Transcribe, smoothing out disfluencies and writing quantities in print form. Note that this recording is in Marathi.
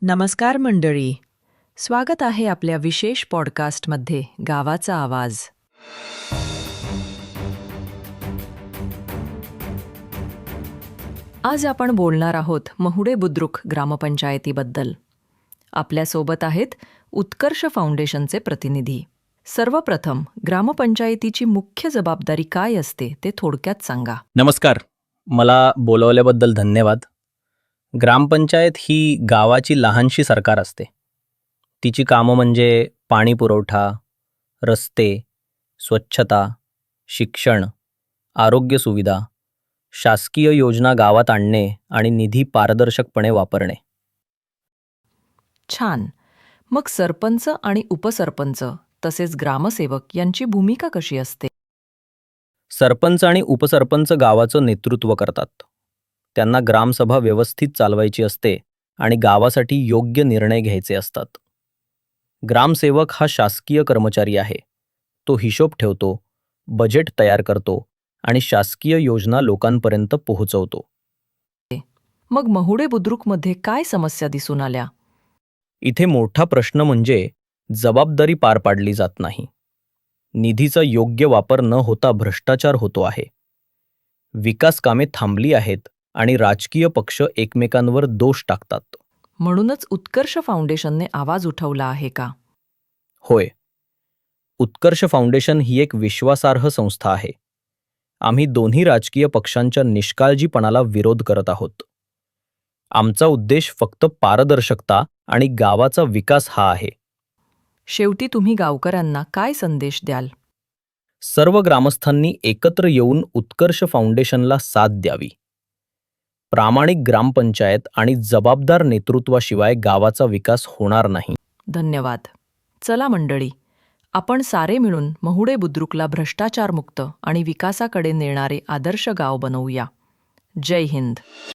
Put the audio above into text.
नमस्कार मंडळी. स्वागत आहे आपल्या विशेष पॉडकास्टमध्ये गावाचा आवाज. आज आपण बोलणार आहोत महुडे बुद्रुक ग्रामपंचायतीबद्दल. आपल्यासोबत आहेत उत्कर्ष फाउंडेशनचे प्रतिनिधी. सर्वप्रथम ग्रामपंचायतीची मुख्य जबाबदारी काय असते ते थोडक्यात सांगा. नमस्कार. मला बोलवल्याबद्दल धन्यवाद. ग्रामपंचायत ही गावाची लहानशी सरकार असते. तिची कामं म्हणजे पाणी पुरवठा, रस्ते, स्वच्छता, शिक्षण, आरोग्य सुविधा, शासकीय योजना गावात आणणे आणि निधी पारदर्शकपणे वापरणे. छान. मग सरपंच आणि उपसरपंच तसेच ग्रामसेवक यांची भूमिका कशी असते? सरपंच आणि उपसरपंच गावाचं नेतृत्व करतात. त्यांना ग्रामसभा व्यवस्थित चालवायची असते आणि गावासाठी योग्य निर्णय घ्यायचे असतात. ग्रामसेवक हा शासकीय कर्मचारी आहे. तो हिशोब ठेवतो, बजेट तयार करतो आणि शासकीय योजना लोकांपर्यंत पोहोचवतो. मग महुडे बुद्रुकमध्ये काय समस्या दिसून आल्या? इथे मोठा प्रश्न म्हणजे जबाबदारी पार पाडली जात नाही. निधीचा योग्य वापर न होता भ्रष्टाचार होतो आहे. विकास कामे थांबली आहेत आणि राजकीय पक्ष एकमेकांवर दोष टाकतात. म्हणूनच उत्कर्ष फाउंडेशनने आवाज उठवला आहे का? होय. उत्कर्ष फाउंडेशन ही एक विश्वासार्ह संस्था आहे. आम्ही दोन्ही राजकीय पक्षांच्या निष्काळजीपणाला विरोध करत आहोत. आमचा उद्देश फक्त पारदर्शकता आणि गावाचा विकास हा आहे. शेवटी तुम्ही गावकऱ्यांना काय संदेश द्याल? सर्व ग्रामस्थांनी एकत्र येऊन उत्कर्ष फाउंडेशनला साथ द्यावी. प्रामाणिक ग्रामपंचायत आणि जबाबदार नेतृत्वाशिवाय गावाचा विकास होणार नाही. धन्यवाद. चला मंडळी, आपण सारे मिळून महुडे बुद्रुकला भ्रष्टाचारमुक्त आणि विकासाकडे नेणारे आदर्श गाव बनवूया. जय हिंद.